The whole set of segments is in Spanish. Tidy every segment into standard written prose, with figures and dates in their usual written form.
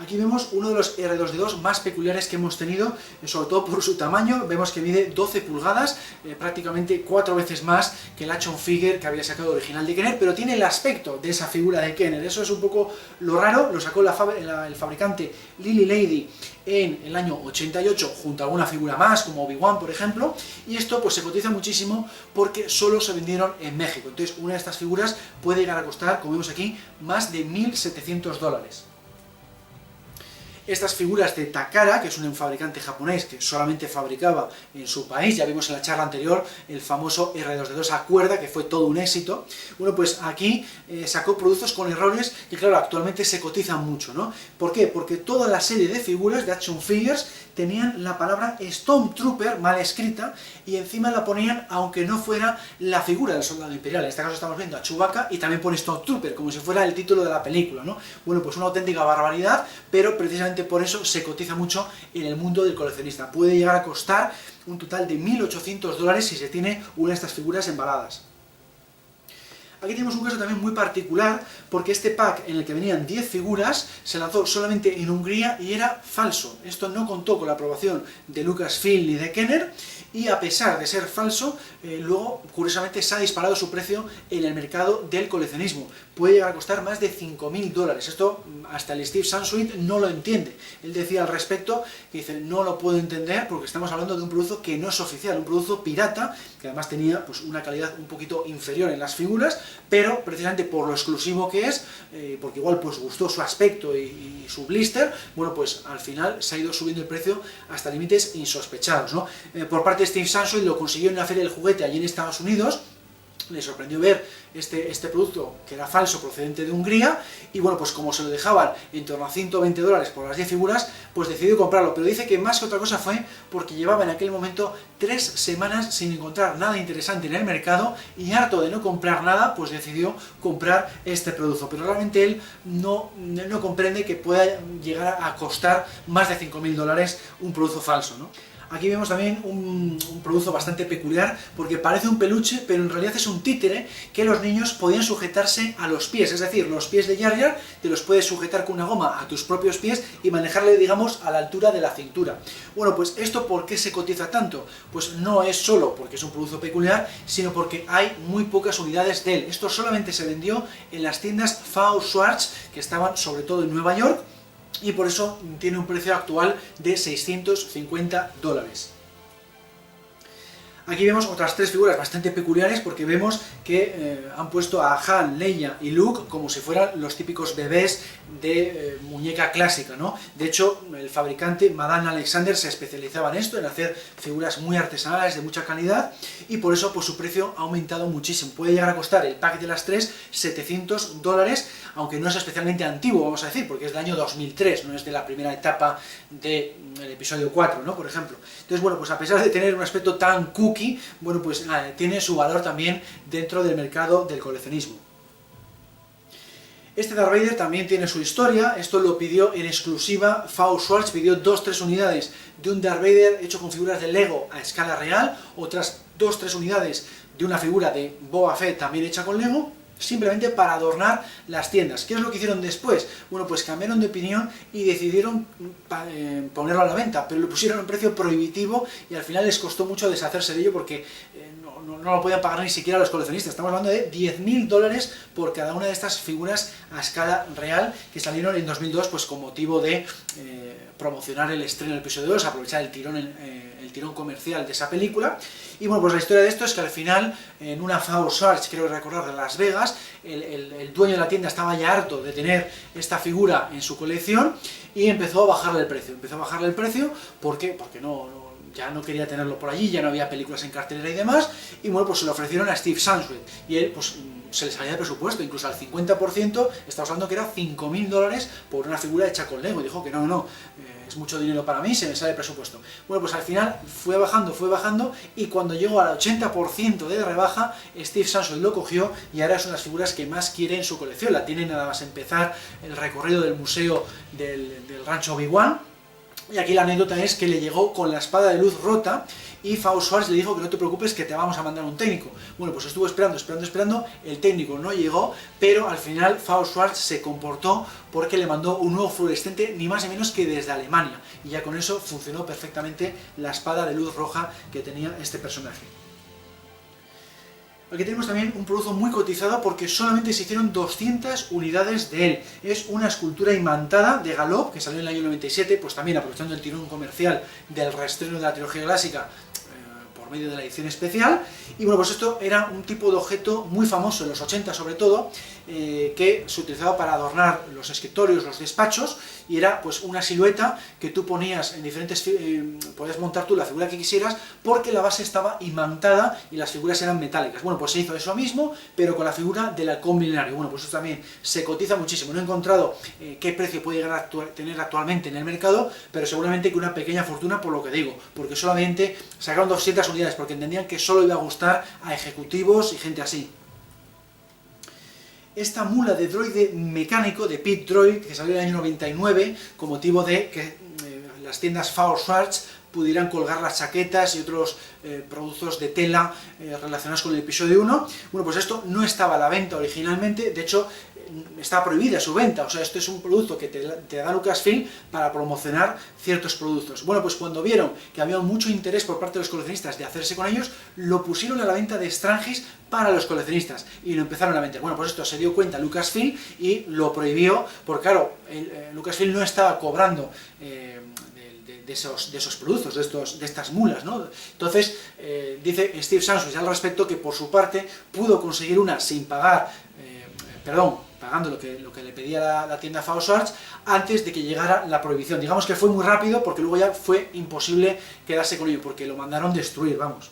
Aquí vemos uno de los R2D2 más peculiares que hemos tenido, sobre todo por su tamaño. Vemos que mide 12 pulgadas, prácticamente 4 veces más que el action figure que había sacado original de Kenner, pero tiene el aspecto de esa figura de Kenner. Eso es un poco lo raro. Lo sacó el fabricante Lily Lady en el año 88, junto a alguna figura más, como Obi-Wan, por ejemplo, y esto pues se cotiza muchísimo porque solo se vendieron en México. Entonces, una de estas figuras puede llegar a costar, como vemos aquí, más de $1.700. Estas figuras de Takara, que es un fabricante japonés que solamente fabricaba en su país, ya vimos en la charla anterior el famoso R2D2 a cuerda, que fue todo un éxito. Bueno, pues aquí sacó productos con errores que, claro, actualmente se cotizan mucho, ¿no? ¿Por qué? Porque toda la serie de figuras, de action figures, tenían la palabra Stormtrooper mal escrita y encima la ponían aunque no fuera la figura del soldado imperial. En este caso estamos viendo a Chewbacca y también pone Stormtrooper, como si fuera el título de la película, ¿no? Bueno, pues una auténtica barbaridad, pero precisamente por eso se cotiza mucho en el mundo del coleccionista. Puede llegar a costar un total de $1.800 si se tiene una de estas figuras embaladas. Aquí tenemos un caso también muy particular, porque este pack en el que venían 10 figuras se lanzó solamente en Hungría y era falso. Esto no contó con la aprobación de Lucasfilm ni de Kenner, y a pesar de ser falso, luego, curiosamente, se ha disparado su precio en el mercado del coleccionismo. Puede llegar a costar más de $5.000. Esto, hasta el Steve Sansweet no lo entiende. Él decía al respecto, que dice, no lo puedo entender porque estamos hablando de un producto que no es oficial, un producto pirata, que además tenía pues, una calidad un poquito inferior en las figuras, pero precisamente por lo exclusivo que es, porque igual pues gustó su aspecto y su blister, bueno, pues al final se ha ido subiendo el precio hasta límites insospechados, ¿no? Por parte de Steve Sansweet lo consiguió en una feria del juguete allí en Estados Unidos. Le sorprendió ver este producto que era falso, procedente de Hungría, y bueno, pues como se lo dejaban en torno a $120 por las 10 figuras, pues decidió comprarlo, pero dice que más que otra cosa fue porque llevaba en aquel momento 3 semanas sin encontrar nada interesante en el mercado, y harto de no comprar nada, pues decidió comprar este producto, pero realmente él no comprende que pueda llegar a costar más de $5.000 un producto falso, ¿no? Aquí vemos también un producto bastante peculiar, porque parece un peluche, pero en realidad es un títere que los niños podían sujetarse a los pies, es decir, los pies de Jar Jar te los puedes sujetar con una goma a tus propios pies y manejarle, digamos, a la altura de la cintura. Bueno, pues esto, ¿por qué se cotiza tanto? Pues no es solo porque es un producto peculiar, sino porque hay muy pocas unidades de él. Esto solamente se vendió en las tiendas Faux Schwarz, que estaban sobre todo en Nueva York, y por eso tiene un precio actual de $650. Aquí vemos otras 3 figuras bastante peculiares, porque vemos que han puesto a Han, Leia y Luke como si fueran los típicos bebés de muñeca clásica, ¿no? De hecho, el fabricante Madame Alexander se especializaba en esto, en hacer figuras muy artesanales de mucha calidad, y por eso pues, su precio ha aumentado muchísimo. Puede llegar a costar el pack de las 3 $700, aunque no es especialmente antiguo, vamos a decir, porque es del año 2003, no es de la primera etapa del episodio 4, ¿no? Por ejemplo. Entonces, bueno, pues a pesar de tener un aspecto tan cookie, bueno, pues tiene su valor también dentro del mercado del coleccionismo. Este Darth Vader también tiene su historia. Esto lo pidió en exclusiva Faux Schwarz, pidió 2-3 unidades de un Darth Vader hecho con figuras de Lego a escala real, otras 2-3 unidades de una figura de Boba Fett también hecha con Lego, simplemente para adornar las tiendas. ¿Qué es lo que hicieron después? Bueno, pues cambiaron de opinión y decidieron ponerlo a la venta, pero lo pusieron a un precio prohibitivo y al final les costó mucho deshacerse de ello, porque no lo podían pagar ni siquiera los coleccionistas. Estamos hablando de $10.000 por cada una de estas figuras a escala real, que salieron en 2002 pues con motivo de promocionar el estreno del episodio 2, aprovechar el tirón comercial de esa película. Y bueno, pues la historia de esto es que al final, en una Faux Schwarz, creo recordar, de Las Vegas, el dueño de la tienda estaba ya harto de tener esta figura en su colección y empezó a bajarle el precio. ¿Por qué? Porque ya no quería tenerlo por allí, ya no había películas en cartelera y demás, y bueno, pues se lo ofrecieron a Steve Sansweet, y él pues se le salía de presupuesto, incluso al 50%, estamos hablando que era $5.000 por una figura hecha con Lego, y dijo que no, es mucho dinero para mí, se me sale de presupuesto. Bueno, pues al final fue bajando, y cuando llegó al 80% de rebaja, Steve Sansweet lo cogió, y ahora son las figuras que más quiere en su colección. La tiene nada más empezar el recorrido del museo del rancho Obi-Wan, Y aquí la anécdota es que le llegó con la espada de luz rota y Faust Schwarz le dijo que no te preocupes, que te vamos a mandar un técnico. Bueno, pues estuvo esperando, el técnico no llegó, pero al final Faust Schwarz se comportó porque le mandó un nuevo fluorescente, ni más ni menos que desde Alemania. Y ya con eso funcionó perfectamente la espada de luz roja que tenía este personaje. Aquí tenemos también un producto muy cotizado porque solamente se hicieron 200 unidades de él. Es una escultura imantada de Galop, que salió en el año 97, pues también aprovechando el tirón comercial del reestreno de la trilogía clásica por medio de la edición especial. Y bueno, pues esto era un tipo de objeto muy famoso en los 80 sobre todo, que se utilizaba para adornar los escritorios, los despachos, y era pues una silueta que tú ponías en diferentes... podías montar tú la figura que quisieras, porque la base estaba imantada y las figuras eran metálicas. Bueno, pues se hizo eso mismo, pero con la figura del halcón milenario. Bueno, pues eso también se cotiza muchísimo. No he encontrado qué precio puede llegar a tener actualmente en el mercado, pero seguramente que una pequeña fortuna, por lo que digo, porque solamente sacaron 200 unidades, porque entendían que solo iba a gustar a ejecutivos y gente así. Esta mula de droide mecánico, de Pit Droid, que salió en el año 99, con motivo de que las tiendas Faust Schwarz pudieran colgar las chaquetas y otros productos de tela relacionados con el episodio 1. Bueno, pues esto no estaba a la venta originalmente, de hecho está prohibida su venta, o sea, esto es un producto que te da Lucasfilm para promocionar ciertos productos. Bueno, pues cuando vieron que había mucho interés por parte de los coleccionistas de hacerse con ellos, lo pusieron a la venta de Strangis para los coleccionistas y lo empezaron a vender. Bueno, pues esto se dio cuenta Lucasfilm y lo prohibió, porque claro, Lucasfilm no estaba cobrando de esos productos, de estas mulas, ¿no? Entonces, dice Steve Sansweet al respecto que por su parte pudo conseguir una sin pagar, pagando lo que le pedía la tienda Faust Schwarz antes de que llegara la prohibición. Digamos que fue muy rápido porque luego ya fue imposible quedarse con ello, porque lo mandaron destruir, vamos.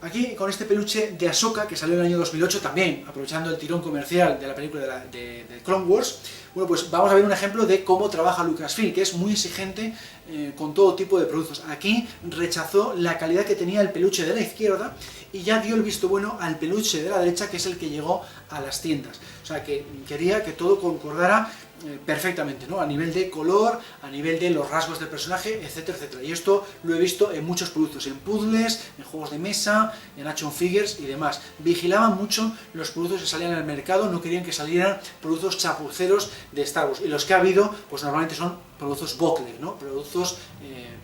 Aquí, con este peluche de Ahsoka, que salió en el año 2008 también, aprovechando el tirón comercial de la película de Clone Wars, bueno, pues vamos a ver un ejemplo de cómo trabaja Lucasfilm, que es muy exigente con todo tipo de productos. Aquí rechazó la calidad que tenía el peluche de la izquierda y ya dio el visto bueno al peluche de la derecha, que es el que llegó a las tiendas. O sea, que quería que todo concordara perfectamente, ¿no? A nivel de color, a nivel de los rasgos del personaje, etcétera, etcétera. Y esto lo he visto en muchos productos, en puzzles, en juegos de mesa, en action figures y demás. Vigilaban mucho los productos que salían al mercado, no querían que salieran productos chapuceros de Star Wars. Y los que ha habido, pues normalmente son productos Bockler, ¿no? Productos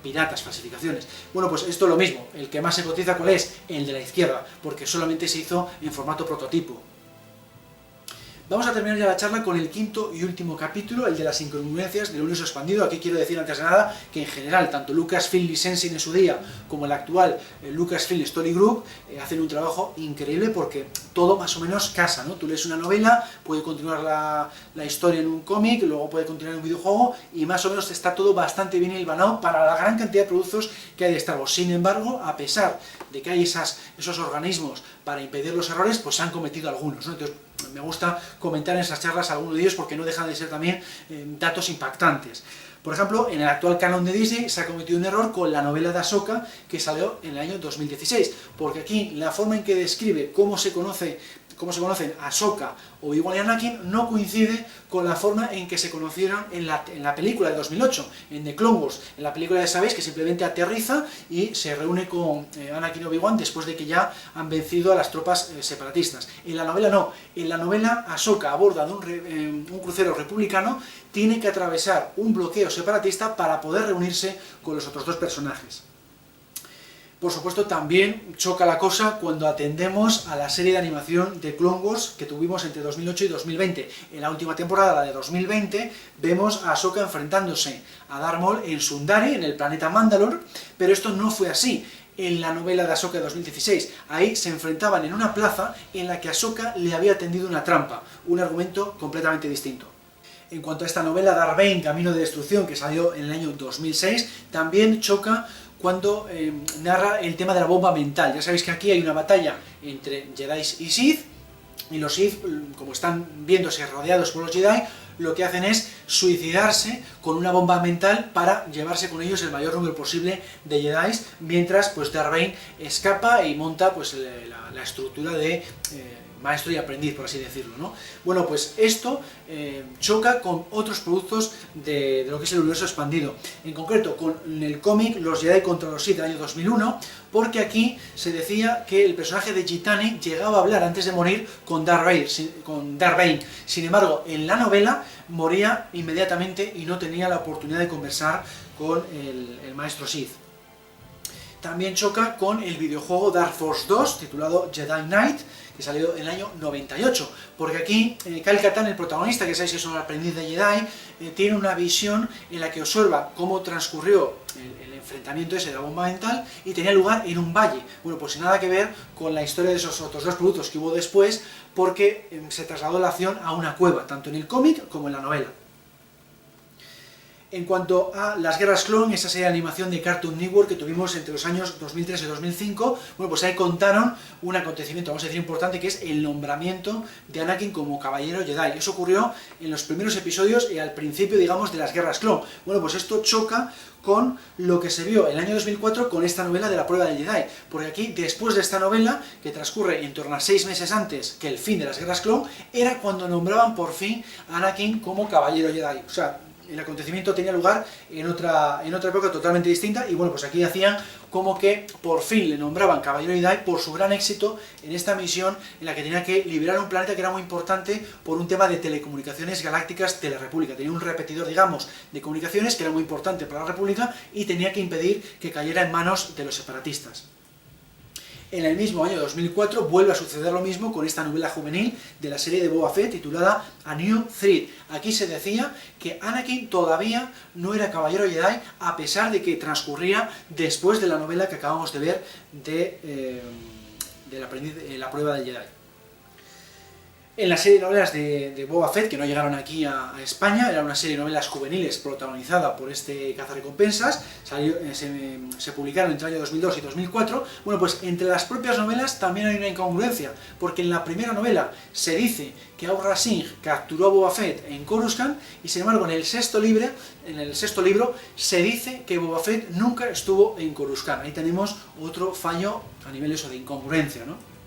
piratas, falsificaciones. Bueno, pues esto es lo mismo. El que más se cotiza, ¿cuál es? El de la izquierda, porque solamente se hizo en formato prototipo. Vamos a terminar ya la charla con el quinto y último capítulo, el de las incongruencias del universo expandido. Aquí quiero decir antes de nada que en general, tanto Lucasfilm Licensing en su día como el actual Lucasfilm Story Group hacen un trabajo increíble porque todo más o menos casa, ¿no? Tú lees una novela, puede continuar la historia en un cómic, luego puede continuar en un videojuego y más o menos está todo bastante bien hilvanado para la gran cantidad de productos que hay de Star Wars. Sin embargo, a pesar de que hay esos organismos para impedir los errores, pues se han cometido algunos, ¿no? Entonces, me gusta comentar en esas charlas algunos de ellos porque no dejan de ser también datos impactantes. Por ejemplo, en el actual canon de Disney se ha cometido un error con la novela de Ahsoka que salió en el año 2016, porque aquí la forma en que describe cómo se conocen Ahsoka o Obi-Wan y Anakin no coincide con la forma en que se conocieron en la película de 2008, en The Clone Wars. En la película ya sabéis que simplemente aterriza y se reúne con Anakin y Obi-Wan después de que ya han vencido a las tropas separatistas. En la novela no, en la novela Ahsoka a bordo de un crucero republicano tiene que atravesar un bloqueo separatista para poder reunirse con los otros dos personajes. Por supuesto, también choca la cosa cuando atendemos a la serie de animación de Clone Wars que tuvimos entre 2008 y 2020. En la última temporada, la de 2020, vemos a Ahsoka enfrentándose a Darth Maul en Sundari, en el planeta Mandalore, pero esto no fue así en la novela de Ahsoka de 2016. Ahí se enfrentaban en una plaza en la que Ahsoka le había tendido una trampa, un argumento completamente distinto. En cuanto a esta novela, Darth Bane, Camino de Destrucción, que salió en el año 2006, también choca cuando narra el tema de la bomba mental. Ya sabéis que aquí hay una batalla entre Jedi y Sith, y los Sith, como están viéndose rodeados por los Jedi, lo que hacen es suicidarse con una bomba mental para llevarse con ellos el mayor número posible de Jedi, mientras pues Darth Bane escapa y monta pues la estructura de maestro y aprendiz, por así decirlo, ¿no? Bueno, pues esto choca con otros productos de lo que es el universo expandido, en concreto con el cómic Los Jedi contra los Sith del año 2001, porque aquí se decía que el personaje de Gitane llegaba a hablar antes de morir con Darth Bane. Sin embargo, en la novela moría inmediatamente y no tenía la oportunidad de conversar con el maestro Sith. También choca con el videojuego Dark Force 2, titulado Jedi Knight, que salió en el año 98, porque aquí Kyle Katarn, el protagonista, que sabéis que es un aprendiz de Jedi, tiene una visión en la que observa cómo transcurrió el enfrentamiento ese de la bomba mental y tenía lugar en un valle. Bueno, pues sin nada que ver con la historia de esos otros dos productos que hubo después, porque se trasladó la acción a una cueva, tanto en el cómic como en la novela. En cuanto a las Guerras Clon, esa serie de animación de Cartoon Network que tuvimos entre los años 2003 y 2005, bueno, pues ahí contaron un acontecimiento, vamos a decir, importante, que es el nombramiento de Anakin como Caballero Jedi. Eso ocurrió en los primeros episodios y al principio, digamos, de las Guerras Clon. Bueno, pues esto choca con lo que se vio en el año 2004 con esta novela de la prueba del Jedi, porque aquí, después de esta novela, que transcurre en torno a 6 meses antes que el fin de las Guerras Clon, era cuando nombraban por fin a Anakin como Caballero Jedi. O sea, el acontecimiento tenía lugar en otra época totalmente distinta, y bueno, pues aquí hacían como que por fin le nombraban Caballero Jedi por su gran éxito en esta misión en la que tenía que liberar un planeta que era muy importante por un tema de telecomunicaciones galácticas de la República. Tenía un repetidor, digamos, de comunicaciones que era muy importante para la República y tenía que impedir que cayera en manos de los separatistas. En el mismo año 2004 vuelve a suceder lo mismo con esta novela juvenil de la serie de Boba Fett titulada A New Thread. Aquí se decía que Anakin todavía no era Caballero Jedi, a pesar de que transcurría después de la novela que acabamos de ver de la prueba del Jedi. En la serie de novelas de Boba Fett, que no llegaron aquí a España, era una serie de novelas juveniles protagonizada por este cazarrecompensas, se publicaron entre el año 2002 y 2004, bueno, pues entre las propias novelas también hay una incongruencia, porque en la primera novela se dice que Aurra Singh capturó a Boba Fett en Coruscant, y sin embargo en el sexto libro se dice que Boba Fett nunca estuvo en Coruscant. Ahí tenemos otro fallo a nivel eso de incongruencia, ¿no?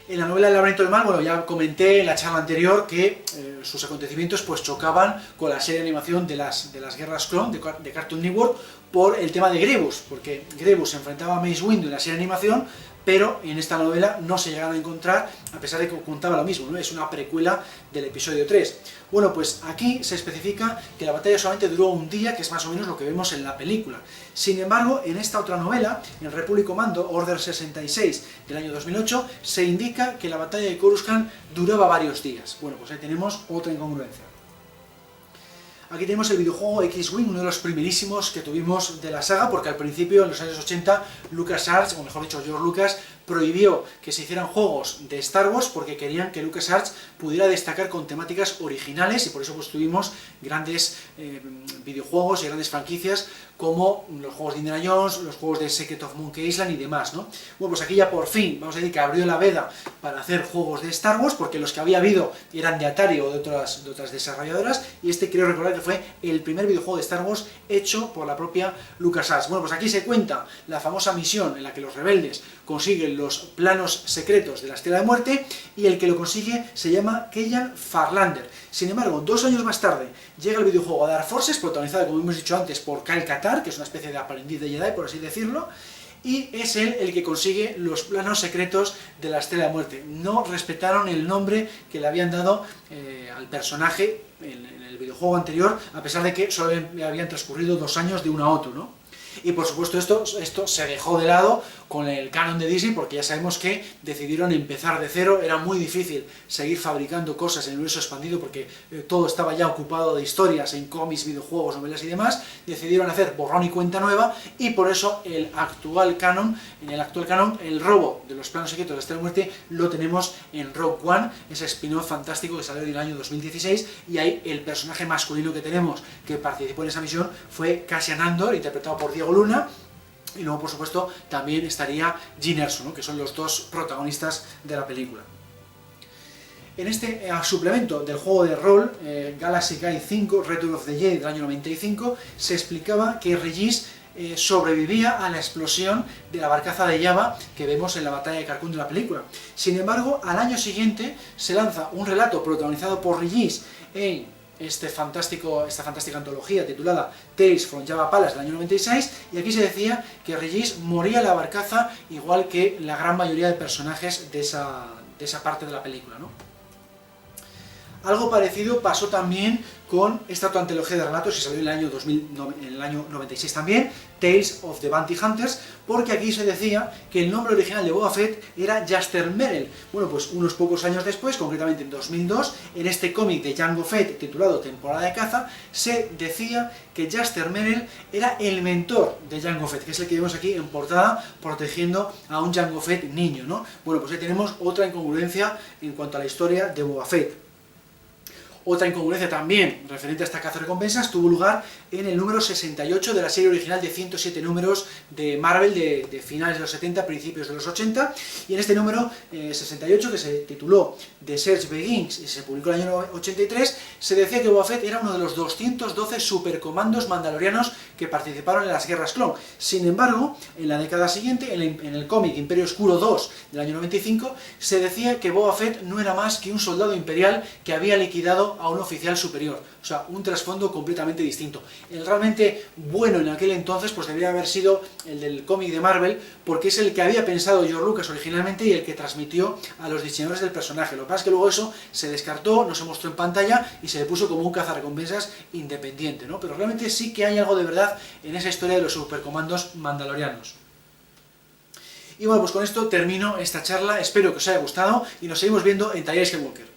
En la novela El laberinto del mal, bueno, ya comenté en la charla anterior que sus acontecimientos pues chocaban con la serie de animación de las Guerras Clon de Cartoon Network por el tema de Grievous, porque Grievous se enfrentaba a Mace Windu en la serie de animación, pero en esta novela no se llegaron a encontrar, a pesar de que contaba lo mismo, ¿no? Es una precuela del episodio 3. Bueno, pues aquí se especifica que la batalla solamente duró un día, que es más o menos lo que vemos en la película. Sin embargo, en esta otra novela, en Republic Commando, Order 66 del año 2008, se indica que la batalla de Coruscant duraba varios días. Bueno, pues ahí tenemos otra incongruencia. Aquí tenemos el videojuego X-Wing, uno de los primerísimos que tuvimos de la saga, porque al principio, en los años 80, LucasArts, o mejor dicho, George Lucas, prohibió que se hicieran juegos de Star Wars porque querían que LucasArts pudiera destacar con temáticas originales, y por eso pues tuvimos grandes videojuegos y grandes franquicias como los juegos de Indiana Jones, los juegos de Secret of Monkey Island y demás, ¿no? Bueno, pues aquí ya por fin, vamos a decir que abrió la veda para hacer juegos de Star Wars, porque los que había habido eran de Atari o de otras desarrolladoras, y este creo recordar que fue el primer videojuego de Star Wars hecho por la propia LucasArts. Bueno, pues aquí se cuenta la famosa misión en la que los rebeldes consiguen los planos secretos de la Estrella de Muerte, y el que lo consigue se llama Kellan Farlander. Sin embargo, 2 años más tarde llega el videojuego Dark Forces, protagonizado, como hemos dicho antes, por Kyle Katarn, que es una especie de aprendiz de Jedi, por así decirlo, y es él el que consigue los planos secretos de la Estrella de Muerte. No respetaron el nombre que le habían dado al personaje en el videojuego anterior, a pesar de que solo habían transcurrido 2 años de uno a otro, ¿no? Y por supuesto esto se dejó de lado con el canon de Disney, porque ya sabemos que decidieron empezar de cero. Era muy difícil seguir fabricando cosas en el universo expandido porque todo estaba ya ocupado de historias en cómics, videojuegos, novelas y demás. Decidieron hacer borrón y cuenta nueva, y por eso en el actual canon, el robo de los planos secretos de la Estrella de Muerte lo tenemos en Rogue One, ese spin-off fantástico que salió en el año 2016, y ahí el personaje masculino que tenemos que participó en esa misión fue Cassian Andor, interpretado por Diego Luna. Y luego, por supuesto, también estaría Jyn Erso, ¿no? Que son los dos protagonistas de la película. En este suplemento del juego de rol, Galaxy Guide 5, Return of the Jedi del año 95, se explicaba que Regis sobrevivía a la explosión de la barcaza de Java que vemos en la batalla de Carcún de la película. Sin embargo, al año siguiente se lanza un relato protagonizado por Regis en esta fantástica antología titulada Tales from Java Palace del año 96, y aquí se decía que Regis moría en la barcaza igual que la gran mayoría de personajes de esa parte de la película, ¿no? Algo parecido pasó también con esta otra antología de relatos que salió en el año 96 también, Tales of the Bounty Hunters, porque aquí se decía que el nombre original de Boba Fett era Jaster Merrill. Bueno, pues unos pocos años después, concretamente en 2002, en este cómic de Jango Fett titulado Temporada de Caza, se decía que Jaster Merrill era el mentor de Jango Fett, que es el que vemos aquí en portada protegiendo a un Jango Fett niño, ¿no? Bueno, pues ahí tenemos otra incongruencia en cuanto a la historia de Boba Fett. Otra incongruencia también referente a esta cazarrecompensas tuvo lugar en el número 68 de la serie original de 107 números de Marvel de finales de los 70, principios de los 80, y en este número 68, que se tituló The Search Begins y se publicó en el año 83, se decía que Boba Fett era uno de los 212 supercomandos mandalorianos que participaron en las Guerras Clon. Sin embargo, en la década siguiente, en el cómic Imperio Oscuro 2 del año 95, se decía que Boba Fett no era más que un soldado imperial que había liquidado a un oficial superior, o sea, un trasfondo completamente distinto. El realmente bueno en aquel entonces pues debería haber sido el del cómic de Marvel, porque es el que había pensado George Lucas originalmente y el que transmitió a los diseñadores del personaje. Lo que pasa es que luego eso se descartó, no se mostró en pantalla y se le puso como un cazarrecompensas independiente, ¿no? Pero realmente sí que hay algo de verdad en esa historia de los supercomandos mandalorianos. Y bueno, pues con esto termino esta charla, espero que os haya gustado y nos seguimos viendo en Talleres Skywalker.